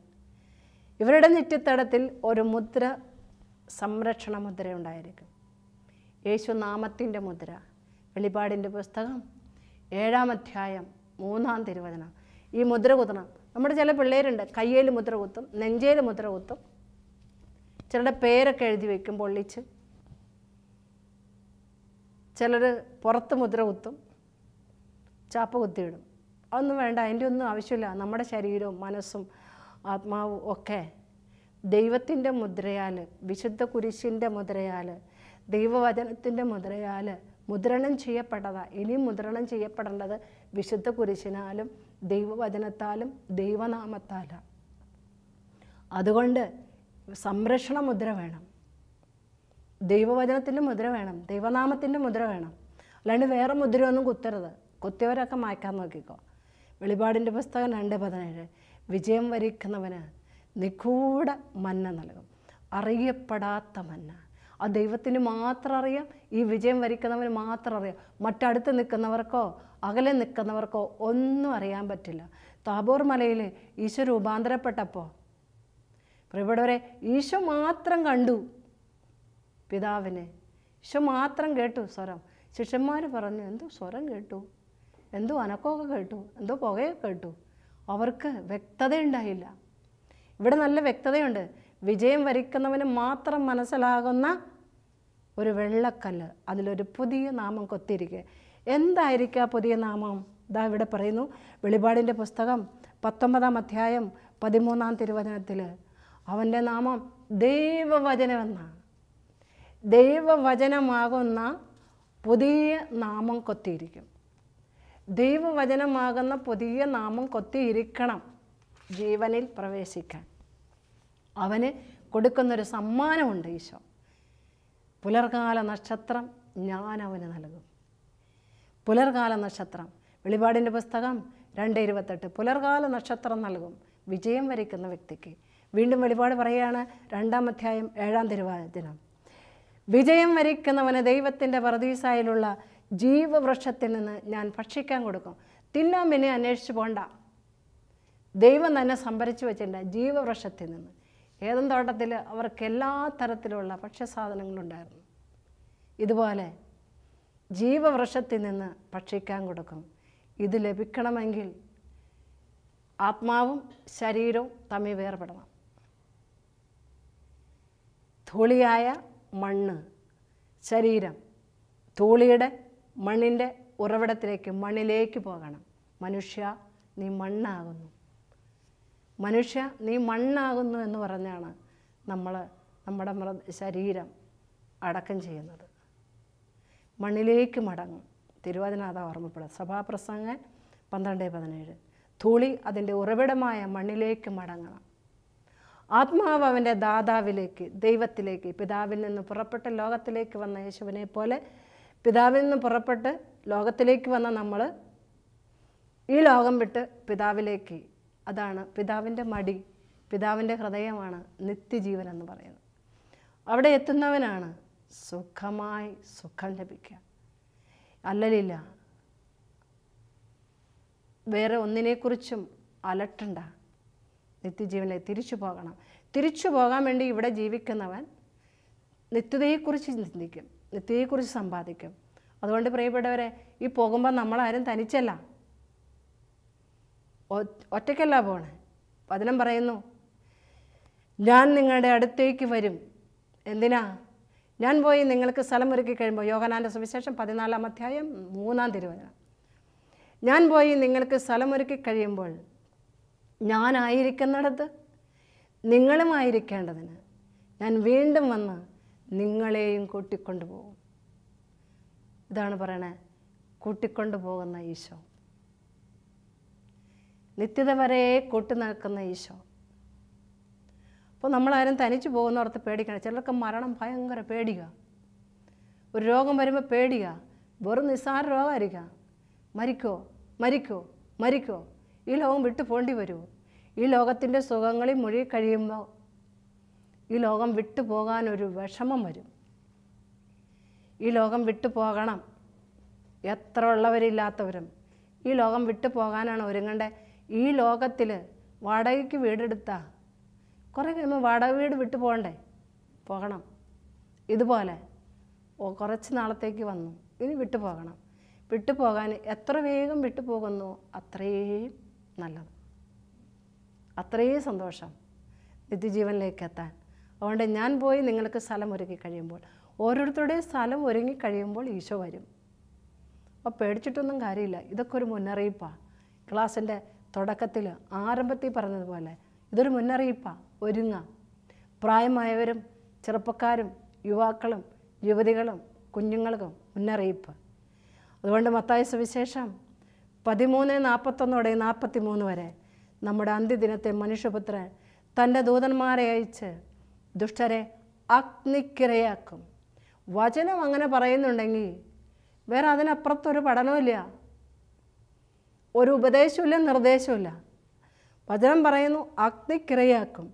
S2: ഇവരുടെ നെറ്റിത്തടത്തിൽ ഒരു മുദ്ര, സംരക്ഷണ മുദ്ര ഉണ്ടായിരിക്കും. യേശുനാമത്തിൻ്റെ മുദ്ര. വെളിപാടിൻ്റെ പുസ്തകം 7-ാം അധ്യായം 3-ാം തിരുവചനം. ഈ മുദ്ര കുത്തണം. നമ്മുടെ ചില പിള്ളേരുണ്ട്, കയ്യിൽ മുദ്ര കുത്തും, നെഞ്ചേൽ മുദ്ര കുത്തും, ചിലരുടെ പേരൊക്കെ എഴുതി വയ്ക്കും പൊള്ളിച്ച്. ചിലർ പുറത്ത് മുദ്ര കുത്തും, ചാപ്പ കുത്തിയിടും. അതൊന്നും വേണ്ട, അതിൻ്റെ ഒന്നും ആവശ്യമില്ല. നമ്മുടെ ശരീരവും മനസ്സും ആത്മാവും ഒക്കെ ദൈവത്തിൻ്റെ മുദ്രയാൽ, വിശുദ്ധ കുരിശിൻ്റെ മുദ്രയാൽ, ദൈവവചനത്തിൻ്റെ മുദ്രയാൽ മുദ്രണം ചെയ്യപ്പെട്ടതാണ്. ഇനിയും മുദ്രണം ചെയ്യപ്പെടേണ്ടത് വിശുദ്ധ കുരിശിനാലും ദൈവവചനത്താലും ദൈവനാമത്താലാണ്. അതുകൊണ്ട് സംരക്ഷണ മുദ്ര വേണം, ദൈവവചനത്തിൻ്റെ മുദ്ര വേണം, ദൈവനാമത്തിൻ്റെ മുദ്ര വേണം. അല്ലാണ്ട് വേറെ മുദ്രയൊന്നും കുത്തരുത്. കുത്തിയവരൊക്കെ മായ്ക്കാൻ നോക്കിക്കോ. വെളിപാടിൻ്റെ പുസ്തകം 2:17. വിജയം വരിക്കുന്നവന് നിഗൂഢ മന്ന നൽകും. അറിയപ്പെടാത്ത മന്ന. ആ ദൈവത്തിന് മാത്രം അറിയാം. ഈ വിജയം വരിക്കുന്നവന് മാത്രം അറിയാം. മറ്റടുത്ത് നിൽക്കുന്നവർക്കോ അകലെ നിൽക്കുന്നവർക്കോ ഒന്നും അറിയാൻ പറ്റില്ല. താബോർ മലയിൽ ഈശോ രൂപാന്തരപ്പെട്ടപ്പോൾ പ്രിയപ്പെട്ടവരെ, ഈശോ മാത്രം കണ്ടു പിതാവിനെ. ഈശോ മാത്രം കേട്ടു സ്വരം. ശിഷ്യന്മാർ പറഞ്ഞു, എന്തോ സ്വരം കേട്ടു, എന്തോ അനക്കമൊക്കെ കേട്ടു, എന്തോ പുകയൊക്കെ കേട്ടു. അവർക്ക് വ്യക്തതയുണ്ടായില്ല. ഇവിടെ നല്ല വ്യക്തതയുണ്ട്. വിജയം വരിക്കുന്നവന് മാത്രം മനസ്സിലാകുന്ന ഒരു വെള്ളക്കല്ല്, അതിലൊരു പുതിയ നാമം കൊത്തിയിരിക്കുക. എന്തായിരിക്കും ആ പുതിയ നാമം? ഇതാ ഇവിടെ പറയുന്നു. വെളിപാടിൻ്റെ പുസ്തകം 19-ാം അധ്യായം 13-ാം തിരുവചനത്തിൽ അവൻ്റെ നാമം ദൈവവചനമെന്നാണ്. ദൈവവചനമാകുന്ന പുതിയ നാമം കൊത്തിയിരിക്കും. ദൈവവചനമാകുന്ന പുതിയ നാമം കൊത്തിയിരിക്കണം ജീവനിൽ പ്രവേശിക്കാൻ. അവന് കൊടുക്കുന്നൊരു സമ്മാനമുണ്ട് ഈശോ. പുലർകാല നക്ഷത്രം ഞാൻ അവന് നൽകും. പുലർകാല നക്ഷത്രം. വെളിപാടിൻ്റെ പുസ്തകം 2:28. പുലർകാല നക്ഷത്രം നൽകും വിജയം വരിക്കുന്ന വ്യക്തിക്ക്. വീണ്ടും വെളിപാട് പറയുകയാണ്, 2-ാം അധ്യായം 7-ാം തിരുവചനം. വിജയം വരിക്കുന്നവന് ദൈവത്തിൻ്റെ പറുദീസായിലുള്ള ജീവവൃക്ഷത്തിൽ നിന്ന് ഞാൻ ഭക്ഷിക്കാൻ കൊടുക്കും. തിന്നാൻ പിന്നെ അന്വേഷിച്ച് പോകണ്ട. ദൈവം തന്നെ സംഭരിച്ചു വെച്ചിട്ടുണ്ട് ജീവവൃക്ഷത്തിൽ നിന്ന്. ഏതും തോട്ടത്തിൽ അവർക്ക് എല്ലാ തരത്തിലുള്ള ഭക്ഷ്യസാധനങ്ങളുണ്ടായിരുന്നു. ഇതുപോലെ ജീവവൃക്ഷത്തിൽ നിന്ന് ഭക്ഷിക്കാൻ കൊടുക്കും. ഇത് ലഭിക്കണമെങ്കിൽ ആത്മാവും ശരീരവും തമ്മിൽ വേർപെടണം. ധൂളിയായ മണ്ണ്, ശരീരം ധൂളിയുടെ മണ്ണിൻ്റെ ഉറവിടത്തിലേക്ക്, മണ്ണിലേക്ക് പോകണം. മനുഷ്യ നീ മണ്ണാകുന്നു, മനുഷ്യ നീ മണ്ണാകുന്നു എന്ന് പറഞ്ഞാണ് നമ്മൾ നമ്മുടെ ശരീരം അടക്കം ചെയ്യുന്നത്. മണ്ണിലേക്ക് മടങ്ങും. തിരുവചനാഥ ഓർമ്മപ്പെടുക. സഭാപ്രസംഗൻ 12:17. ധൂളി അതിൻ്റെ ഉറവിടമായ മണ്ണിലേക്ക് മടങ്ങണം. ആത്മാവ് അവൻ്റെ ദാതാവിലേക്ക്, ദൈവത്തിലേക്ക്, പിതാവിൽ നിന്ന് പുറപ്പെട്ട് ലോകത്തിലേക്ക് വന്ന യേശുവിനെ പോലെ പിതാവിൽ നിന്ന് പുറപ്പെട്ട് ലോകത്തിലേക്ക് വന്ന നമ്മൾ ഈ ലോകം വിട്ട് പിതാവിലേക്ക്. അതാണ് പിതാവിൻ്റെ മടി, പിതാവിൻ്റെ ഹൃദയമാണ് നിത്യജീവൻ എന്ന് പറയുന്നത്. അവിടെ എത്തുന്നവനാണ് സുഖമായി സുഖം ലഭിക്കുക. അല്ലലില്ല, വേറെ ഒന്നിനെക്കുറിച്ചും അലട്ടണ്ട. നിത്യജീവനിലേക്ക് തിരിച്ചു പോകണം. തിരിച്ചു പോകാൻ വേണ്ടി ഇവിടെ ജീവിക്കുന്നവൻ നിത്യതയെക്കുറിച്ച് ചിന്തിക്കും, നിത്യതയെക്കുറിച്ച് സമ്പാദിക്കും. അതുകൊണ്ട് പ്രിയപ്പെട്ടവരെ, ഈ പോകുമ്പോൾ നമ്മളാരും തനിച്ചല്ല, ഒറ്റയ്ക്കല്ല പോണേ. വചനം പറയുന്നു, ഞാൻ നിങ്ങളുടെ അടുത്തേക്ക് വരും. എന്തിനാ? ഞാൻ പോയി നിങ്ങൾക്ക് സ്ഥലമൊരുക്കി കഴിയുമ്പോൾ, യോഹന്നാൻ്റെ സുവിശേഷം 14-ാം അധ്യായം 3-ാം തിരുവചനം, ഞാൻ പോയി നിങ്ങൾക്ക് സ്ഥലമൊരുക്കി കഴിയുമ്പോൾ ഞാനായിരിക്കുന്നിടത്ത് നിങ്ങളുമായിരിക്കേണ്ടതിന് ഞാൻ വീണ്ടും വന്ന് നിങ്ങളെയും കൂട്ടിക്കൊണ്ടു പോകും. ഇതാണ് പറയണേ, കൂട്ടിക്കൊണ്ടു പോകുന്ന ഈശോ, നിത്യത വരെ കൂട്ടി നിൽക്കുന്ന ഈശോ. അപ്പോൾ നമ്മളാരും തനിച്ചു പോകുന്നവർക്ക് പേടിക്കണം. ചിലർക്ക് മരണം ഭയങ്കര പേടിക, ഒരു രോഗം വരുമ്പോൾ പേടിക, വെറും നിസ്സാര രോഗമായിരിക്കാം. മരിക്കോ മരിക്കോ മരിക്കോ, ഈ ലോകം വിട്ടു പോണ്ടി വരുമോ? ഈ ലോകത്തിൻ്റെ സുഖങ്ങളിൽ മുഴുകി കഴിയുമ്പോൾ ഈ ലോകം വിട്ടു പോകാനൊരു വിഷമം വരും. ഈ ലോകം വിട്ടു പോകണം. എത്ര ഉള്ളവരില്ലാത്തവരും ഈ ലോകം വിട്ടു പോകാനാണ് ഒരുങ്ങണ്ടേ. ഈ ലോകത്തിൽ വാടകയ്ക്ക് വീടെടുത്താൽ കുറേ കഴിയുമ്പോൾ വാടക വീട് വിട്ടു പോകണ്ടേ? പോകണം. ഇതുപോലെ കുറച്ച് നാളത്തേക്ക് വന്നു, ഇനി വിട്ടു പോകണം. വിട്ടു പോകാൻ എത്ര വേഗം വിട്ടു പോകുന്നു അത്രയും നല്ലത്, അത്രയും സന്തോഷം നിത്യജീവനിലേക്ക് എത്താൻ. അതുകൊണ്ട് ഞാൻ പോയി നിങ്ങൾക്ക് സ്ഥലം ഒരുക്കി കഴിയുമ്പോൾ, ഓരോരുത്തരുടെയും സ്ഥലം ഒരുങ്ങി കഴിയുമ്പോൾ ഈശോ വരും. അപ്പോൾ പേടിച്ചിട്ടൊന്നും കാര്യമില്ല. ഇതൊക്കെ ഒരു മുന്നറിയിപ്പാണ്. ക്ലാസ്സിൻ്റെ തുടക്കത്തിൽ ആരംഭത്തിൽ പറഞ്ഞതുപോലെ ഇതൊരു മുന്നറിയിപ്പാണ്. ഒരുങ്ങാം. പ്രായമായവരും ചെറുപ്പക്കാരും യുവാക്കളും യുവതികളും കുഞ്ഞുങ്ങൾക്കും മുന്നറിയിപ്പ്. അതുകൊണ്ട് മത്തായി സുവിശേഷം 13:41-43 വരെ നമ്മുടെ അന്ത്യദിനത്തെ മനുഷ്യപുത്രൻ തൻ്റെ ദൂതന്മാരെ അയച്ച് ദുഷ്ടരെ അഗ്നിക്കിരയാക്കും. വചനം അങ്ങനെ പറയുന്നുണ്ടെങ്കിൽ വേറെ അതിനപ്പുറത്തൊരു പഠനമില്ല, ഒരു ഉപദേശമില്ല, നിർദ്ദേശമില്ല. വചനം പറയുന്നു അഗ്നിക്കിരയാക്കും.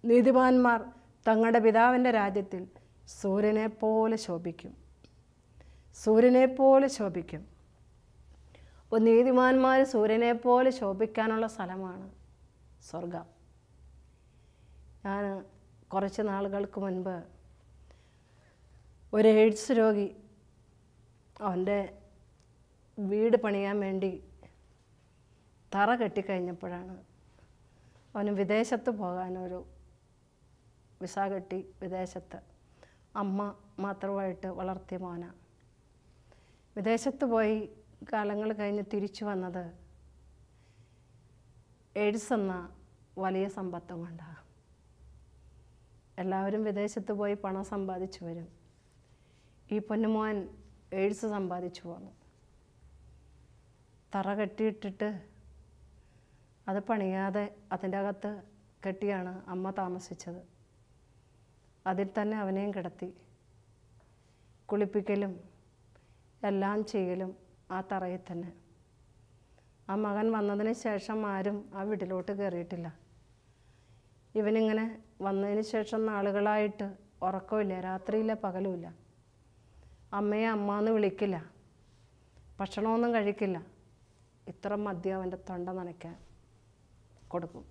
S2: നീതിമാന്മാർ തങ്ങളുടെ പിതാവിൻ്റെ രാജ്യത്തിൽ സൂര്യനെ പോലെ ശോഭിക്കും, സൂര്യനെ പോലെ ശോഭിക്കും. അപ്പോൾ നീതിമാന്മാർ സൂര്യനെ പോലെ ശോഭിക്കാനുള്ള സ്ഥലമാണ് സ്വർഗം. ഞാൻ കുറച്ച് നാളുകൾക്ക് മുൻപ് ഒരു എയ്ഡ്സ് രോഗി അവൻ്റെ വീട് പണിയാൻ വേണ്ടി തറ കെട്ടിക്കഴിഞ്ഞപ്പോഴാണ് അവന് വിദേശത്ത് പോകാനൊരു വിസ കെട്ടി. വിദേശത്ത് അമ്മ മാത്രമായിട്ട് വളർത്തിയ മോന വിദേശത്ത് പോയി കാലങ്ങൾ കഴിഞ്ഞ് തിരിച്ചു വന്നത് എയ്ഡ്സ് എന്ന വലിയ സമ്പത്തും കൊണ്ടാണ്. എല്ലാവരും വിദേശത്ത് പോയി പണം സമ്പാദിച്ചു വരും. ഈ പൊന്നുമോൻ എയ്ഡ്സ് സമ്പാദിച്ചു പോന്നു. തറ കെട്ടിയിട്ടിട്ട് അത് പണിയാതെ അതിൻ്റെ അകത്ത് കെട്ടിയാണ് അമ്മ താമസിച്ചത്. അതിൽ തന്നെ അവനെയും കിടത്തി. കുളിപ്പിക്കലും എല്ലാം ചെയ്യലും ആ തറയിൽ തന്നെ. ആ മകൻ വന്നതിന് ശേഷം ആരും ആ വീട്ടിലോട്ട് കയറിയിട്ടില്ല. ഇവനിങ്ങനെ വന്നതിന് ശേഷം നാളുകളായിട്ട് ഉറക്കമില്ല, രാത്രിയില്ല പകലുമില്ല. അമ്മയെ അമ്മ എന്ന് വിളിക്കില്ല, ഭക്ഷണമൊന്നും കഴിക്കില്ല. ഇത്ര മദ്യം അവൻ്റെ തൊണ്ട നനയ്ക്കാൻ കൊടുക്കും,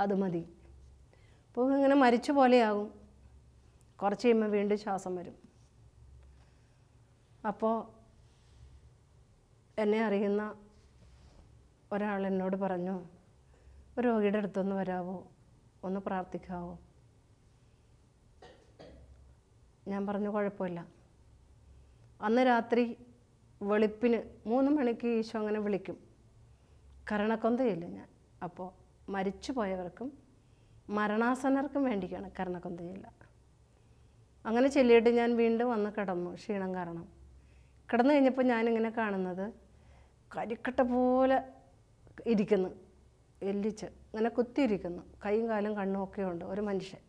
S2: അത് മതി. അപ്പോൾ ഇങ്ങനെ മരിച്ചു പോലെയാകും. കുറച്ച് കഴിയുമ്പോൾ വീണ്ടും ശ്വാസം വരും. അപ്പോൾ എന്നെ അറിയുന്ന ഒരാൾ എന്നോട് പറഞ്ഞു, ഒരു രോഗിയുടെ അടുത്തൊന്ന് വരാവോ, ഒന്ന് പ്രാർത്ഥിക്കാവോ? ഞാൻ പറഞ്ഞു കുഴപ്പമില്ല. അന്ന് രാത്രി വെളുപ്പിന് 3 മണിക്ക് ഈശോ അങ്ങനെ വിളിക്കും. കരണക്കൊന്തയില്ല ഞാൻ. അപ്പോൾ മരിച്ചു പോയവർക്കും മരണാസന്നർക്കും വേണ്ടിയാണ് കരണക്കൊന്തയില്ല. അങ്ങനെ ചൊല്ലിയിട്ട് ഞാൻ വീണ്ടും വന്ന് കിടന്നു, ക്ഷീണം കാരണം. കിടന്നു കഴിഞ്ഞപ്പോൾ ഞാനിങ്ങനെ കാണുന്നത് കരിക്കട്ട പോലെ ഇരിക്കുന്നു, എല്ലിച്ച് ഇങ്ങനെ കുത്തിയിരിക്കുന്നു, കൈയും കാലും കണ്ണും ഒക്കെ ഉണ്ട് ഒരു മനുഷ്യൻ.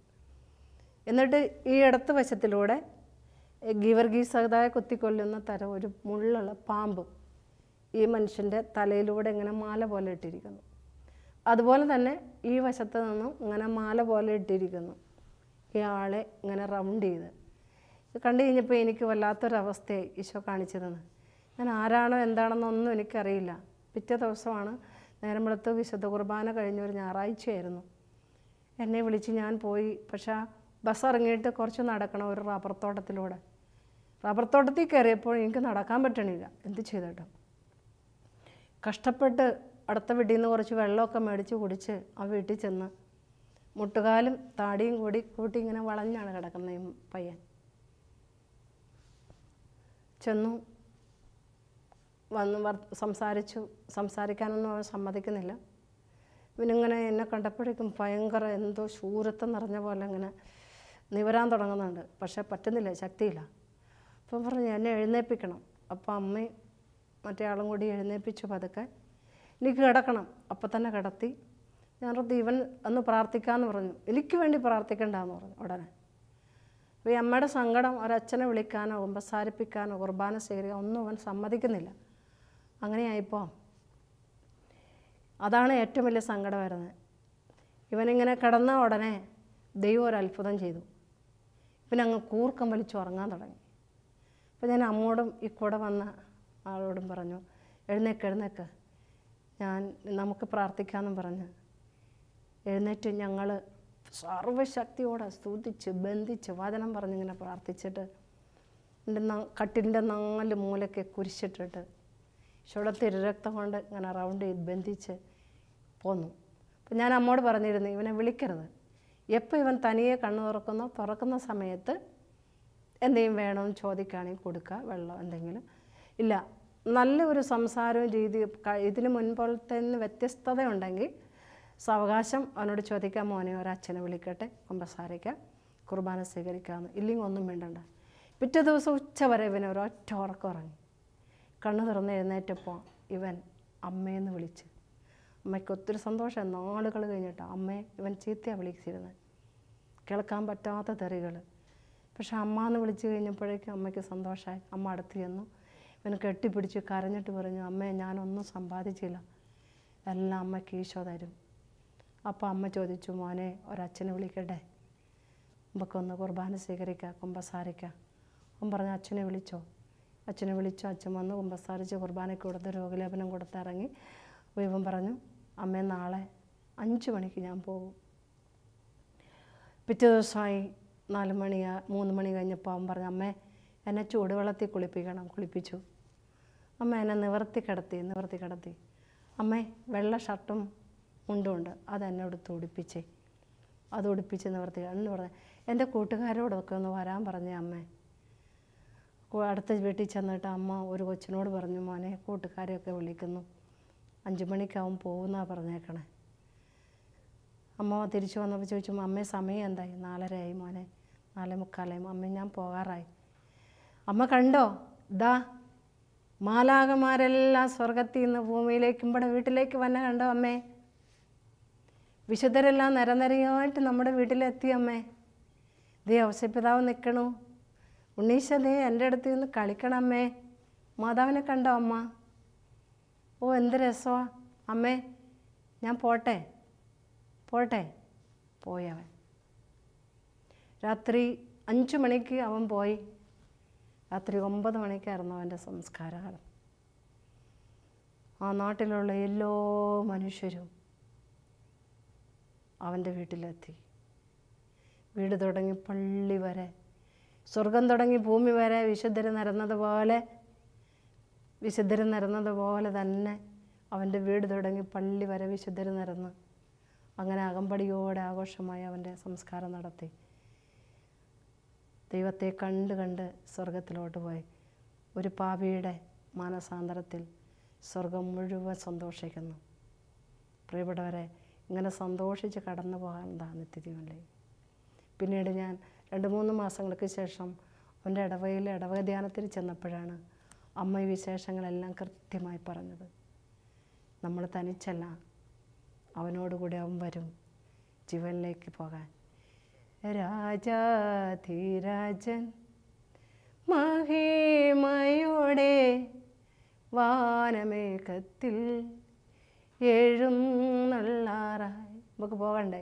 S2: എന്നിട്ട് ഈ ഇടത്ത് വശത്തിലൂടെ ഗീവർഗീസ് സഹതായ കുത്തിക്കൊല്ലുന്ന തരം ഒരു മുള്ളുള്ള പാമ്പ് ഈ മനുഷ്യൻ്റെ തലയിലൂടെ ഇങ്ങനെ മാല പോലെ ഇട്ടിരിക്കുന്നു. അതുപോലെ തന്നെ ഈ വശത്ത് നിന്നും ഇങ്ങനെ മാല പോലെ ഇട്ടിരിക്കുന്നു. ഈ ആളെ ഇങ്ങനെ റൗണ്ട് ചെയ്ത് ഇത് കണ്ടു കഴിഞ്ഞപ്പോൾ എനിക്ക് വല്ലാത്തൊരവസ്ഥയായി ഈശോ കാണിച്ചു തന്നത്. ഞാൻ ആരാണോ എന്താണെന്നൊന്നും എനിക്കറിയില്ല. പിറ്റേ ദിവസമാണ് നേരം വെളുത്ത് വിശുദ്ധ കുർബാന കഴിഞ്ഞൊരു ഞായറാഴ്ചയായിരുന്നു. എന്നെ വിളിച്ച് ഞാൻ പോയി. പക്ഷേ ബസ് ഇറങ്ങിയിട്ട് കുറച്ച് നടക്കണം ഒരു റബ്ബർ തോട്ടത്തിലൂടെ. റബ്ബർ തോട്ടത്തിൽ കയറിയപ്പോൾ എനിക്ക് നടക്കാൻ പറ്റണില്ല. എന്ത് ചെയ്തിട്ടും കഷ്ടപ്പെട്ട് അടുത്ത വീട്ടിൽ നിന്ന് കുറച്ച് വെള്ളമൊക്കെ മേടിച്ച് കുടിച്ച് ആ വീട്ടിൽ ചെന്ന് മുട്ടുകാലും താടിയും കൂട്ടി ഇങ്ങനെ വളഞ്ഞാണ് കിടക്കുന്നത് ഈ പയ്യൻ. ചെന്നു വന്ന് സംസാരിക്കാനൊന്നും അവൻ സമ്മതിക്കുന്നില്ല. ഇവനിങ്ങനെ എന്നെ കണ്ടപ്പോഴേക്കും ഭയങ്കര എന്തോ ശൂരത്വം നിറഞ്ഞ പോലെ ഇങ്ങനെ നിവരാൻ തുടങ്ങുന്നുണ്ട്. പക്ഷേ പറ്റുന്നില്ല, ശക്തിയില്ല. അപ്പം പറഞ്ഞു എന്നെ എഴുന്നേൽപ്പിക്കണം. അപ്പോൾ അമ്മയും മറ്റേ ആളും കൂടി എഴുന്നേൽപ്പിച്ചു പതുക്കെ. എനിക്ക് കിടക്കണം. അപ്പം തന്നെ കിടത്തി. ഞാനത് ഇവൻ ഒന്ന് പ്രാർത്ഥിക്കാമെന്ന് പറഞ്ഞു. എനിക്ക് വേണ്ടി പ്രാർത്ഥിക്കണ്ടെന്ന് പറഞ്ഞു ഉടനെ. അപ്പോൾ ഈ അമ്മയുടെ സങ്കടം ഒരച്ഛനെ വിളിക്കാനോ ഉപസാരിപ്പിക്കാനോ കുർബാന സ്വീകരിക്കാനോ ഒന്നും അവൻ സമ്മതിക്കുന്നില്ല. അങ്ങനെയായിപ്പോൾ അതാണ് ഏറ്റവും വലിയ സങ്കടം വരുന്നത്. ഇവനിങ്ങനെ കിടന്ന ഉടനെ ദൈവം ഒരു അത്ഭുതം ചെയ്തു. ഇവനങ്ങ് കൂർക്കം വലിച്ചു ഉറങ്ങാൻ തുടങ്ങി. അപ്പോൾ ഞാൻ അമ്മോടും ഈ കൂടെ വന്ന ആളോടും പറഞ്ഞു എഴുന്നേക്ക് നമുക്ക് പ്രാർത്ഥിക്കാമെന്നും പറഞ്ഞ് എഴുന്നേറ്റ് ഞങ്ങൾ സർവശക്തിയോടെ സ്തുതിച്ച് ബന്ധിച്ച് വചനം പറഞ്ഞിങ്ങനെ പ്രാർത്ഥിച്ചിട്ട് എൻ്റെ കട്ടിലിൻ്റെ 4 മൂലയ്ക്ക് കുരിശിട്ടിട്ട് ഈശോയുടെ തിരുരക്തം കൊണ്ട് ഇങ്ങനെ റൗണ്ട് ചെയ്ത് ബന്ധിച്ച് പോന്നു. അപ്പം ഞാൻ അമ്മോട് പറഞ്ഞിരുന്നു ഇവനെ വിളിക്കരുത്. എപ്പോൾ ഇവൻ തനിയെ കണ്ണു തുറക്കുന്ന സമയത്ത് എന്തെങ്കിലും വേണമെന്ന് ചോദിക്കുകയാണെങ്കിൽ കൊടുക്കുക, വെള്ളം എന്തെങ്കിലും. ഇല്ല, നല്ലൊരു സംസാരവും രീതി ഇതിന് മുൻപോലത്തെ വ്യത്യസ്തതയുണ്ടെങ്കിൽ സാവകാശം അവനോട് ചോദിക്കാം, മോനെ ഒരച്ഛനെ വിളിക്കട്ടെ, കുമ്പസാരിക്കാം, കുർബാന സ്വീകരിക്കാമെന്ന്. ഇല്ലെങ്കിൽ ഒന്നും വേണ്ടണ്ട. പിറ്റേ ദിവസം ഉച്ച വരെ ഇവൻ ഒരൊറ്റ ഉറക്കം ഉറങ്ങി. കണ്ണു തുറന്ന് എഴുന്നേറ്റപ്പോൾ ഇവൻ അമ്മയെന്ന് വിളിച്ച്. അമ്മയ്ക്ക് ഒത്തിരി സന്തോഷം. നാളുകൾ കഴിഞ്ഞിട്ട് അമ്മയെ ഇവൻ ചീത്തയാണ് വിളിച്ചിരുന്നത്, കേൾക്കാൻ പറ്റാത്ത തെറികൾ. പക്ഷെ അമ്മ എന്ന് വിളിച്ചു കഴിഞ്ഞപ്പോഴേക്കും അമ്മയ്ക്ക് സന്തോഷമായി. അമ്മ അടുത്ത് ചെന്നു ഇവന് കെട്ടിപ്പിടിച്ച് കരഞ്ഞിട്ട് പറഞ്ഞു, അമ്മയെ ഞാനൊന്നും സമ്പാദിച്ചില്ല, എല്ലാം അമ്മയ്ക്ക് ഈശോ തരും. അപ്പോൾ അമ്മ ചോദിച്ചു, മോനെ ഒരച്ഛനെ വിളിക്കട്ടെ, നമുക്കൊന്ന് കുർബാന സ്വീകരിക്കാം, കുമ്പസാരിക്കാം. അവൻ പറഞ്ഞു അച്ഛനെ വിളിച്ചോ. അച്ഛനെ വിളിച്ചു. അച്ഛൻ വന്ന് കുമ്പസാരിച്ച് കുർബാനയ്ക്ക് കൊടുത്ത് രോഗലേപനം കൊടുത്തിറങ്ങി. അപ്പോൾ ഇവൻ പറഞ്ഞു, അമ്മേ നാളെ 5 മണിക്ക് ഞാൻ പോകും. പിറ്റേ ദിവസമായി 3 മണി കഴിഞ്ഞപ്പോൾ അവൻ പറഞ്ഞു, അമ്മേ എന്നെ ചൂടുവെള്ളത്തിൽ കുളിപ്പിക്കണം. കുളിപ്പിച്ചു. അമ്മ എന്നെ നിവർത്തി കിടത്തി. അമ്മേ വെള്ള ഷർട്ടും മുണ്ടുണ്ട്, അതെന്നെ എടുത്ത് ഉടുപ്പിച്ചേ. അത് ഉടുപ്പിച്ച് നിവർത്തി എന്ന് പറഞ്ഞു. എൻ്റെ കൂട്ടുകാരോടൊക്കെ ഒന്ന് വരാൻ പറഞ്ഞേ അമ്മേ. അടുത്ത വീട്ടിൽ ചെന്നിട്ട് അമ്മ ഒരു കൊച്ചിനോട് പറഞ്ഞു, മോനെ കൂട്ടുകാരെയൊക്കെ വിളിക്കുന്നു, 5 മണിക്കാവും പോകുന്നതാണ് പറഞ്ഞേക്കണേ. അമ്മ തിരിച്ചു വന്നപ്പോൾ ചോദിച്ചു, അമ്മേ സമയം എന്തായി? 4:30 മോനെ, 4:45. അമ്മ ഞാൻ പോകാറായി. അമ്മ കണ്ടോ, ദാ മാലാഖമാരെല്ലാം സ്വർഗത്തിൽ നിന്ന് ഭൂമിയിലേക്കും ഇവിടെ വീട്ടിലേക്ക് വന്നെ കണ്ടോ അമ്മേ? വിശുദ്ധരെല്ലാം നിരനിരയായിട്ട് നമ്മുടെ വീട്ടിലെത്തി അമ്മേ. ദേ ഔസേപ്പിതാവ് നിൽക്കണു, ഉണ്ണീശ ദേ എൻ്റെ അടുത്ത് നിന്ന് കളിക്കണമ്മേ. മാതാവിനെ കണ്ടോ അമ്മ? ഓ എന്ത് രസമാണ് അമ്മേ, ഞാൻ പോട്ടെ. പോയവൻ രാത്രി 5 മണിക്ക് അവൻ പോയി. രാത്രി 9 മണിക്കായിരുന്നു അവൻ്റെ സംസ്കാരം. ആ നാട്ടിലുള്ള എല്ലാ മനുഷ്യരും അവൻ്റെ വീട്ടിലെത്തി. വീട് തുടങ്ങി പള്ളി വരെ, സ്വർഗം തുടങ്ങി ഭൂമി വരെ വിശുദ്ധർ നിരന്നതുപോലെ തന്നെ അവൻ്റെ വീട് തുടങ്ങി പള്ളി വരെ വിശുദ്ധർ നിരന്ന് അങ്ങനെ അകമ്പടിയോടെ ആഘോഷമായി അവൻ്റെ സംസ്കാരം നടത്തി. ദൈവത്തെ കണ്ട് സ്വർഗത്തിലോട്ട് പോയി. ഒരു പാപിയുടെ മാനസാന്തരത്തിൽ സ്വർഗം മുഴുവൻ സന്തോഷിക്കുന്നു. പ്രിയപ്പെട്ടവരെ, ഇങ്ങനെ സന്തോഷിച്ച് കടന്നു പോകാൻ നിത്യജീവനിലെ. പിന്നീട് ഞാൻ 2-3 മാസങ്ങൾക്ക് ശേഷം അവൻ്റെ ഇടവക ധ്യാനത്തിൽ ചെന്നപ്പോഴാണ് അമ്മ ഈ വിശേഷങ്ങളെല്ലാം കൃത്യമായി പറഞ്ഞത്. നമ്മൾ തനിച്ചല്ല, അവനോടുകൂടി അവൻ വരും ജീവനിലേക്ക് പോകാൻ. രാജാധിരാജൻ മഹിമയോടെ വാനവനായി വാനമേഘത്തിൽ എഴുന്നള്ളാറായി. നമുക്ക് പോകണ്ടേ?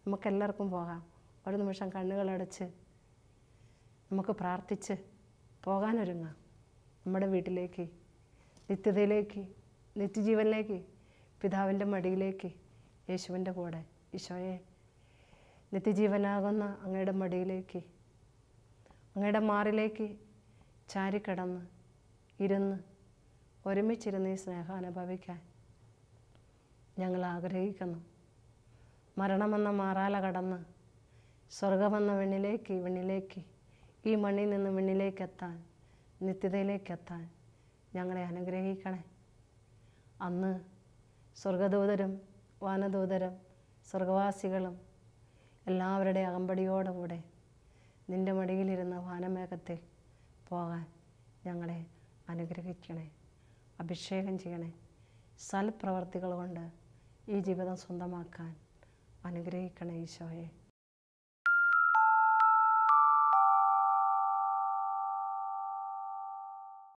S2: നമുക്കെല്ലാവർക്കും പോകാം. ഒരു നിമിഷം കണ്ണുകളടച്ച് നമുക്ക് പ്രാർത്ഥിച്ച് പോകാനൊരുങ്ങാം. നമ്മുടെ വീട്ടിലേക്ക്, നിത്യതയിലേക്ക്, നിത്യജീവനിലേക്ക്, പിതാവിൻ്റെ മടിയിലേക്ക്, യേശുവിൻ്റെ കൂടെ. ഈശോയെ, നിത്യജീവനാകുന്ന അങ്ങയുടെ മടിയിലേക്ക്, അങ്ങയുടെ മാറിലേക്ക് ചാരിക്കിടന്ന് ഇരുന്ന് ഒരുമിച്ചിരുന്ന് ഈ സ്നേഹം അനുഭവിക്കാൻ ഞങ്ങൾ ആഗ്രഹിക്കുന്നു. മരണമെന്ന മാറാല കടന്ന് സ്വർഗമെന്ന വിണ്ണിലേക്ക് ഈ മണ്ണിൽ നിന്ന് വിണ്ണിലേക്കെത്താൻ, നിത്യതയിലേക്കെത്താൻ ഞങ്ങളെ അനുഗ്രഹിക്കണേ. അന്ന് സ്വർഗദൂതരും വാനദൂതരും സ്വർഗവാസികളും എല്ലാവരുടെ അകമ്പടിയോടുകൂടെ നിൻ്റെ മടിയിലിരുന്ന വാനമേഘത്തിൽ പോകാൻ ഞങ്ങളെ അനുഗ്രഹിക്കണേ. അഭിഷേകം ചെയ്യണേ. സൽപ്രവർത്തികൾ കൊണ്ട് ഈ ജീവിതം സ്വന്തമാക്കാൻ അനുഗ്രഹിക്കണേ ഈശോയെ.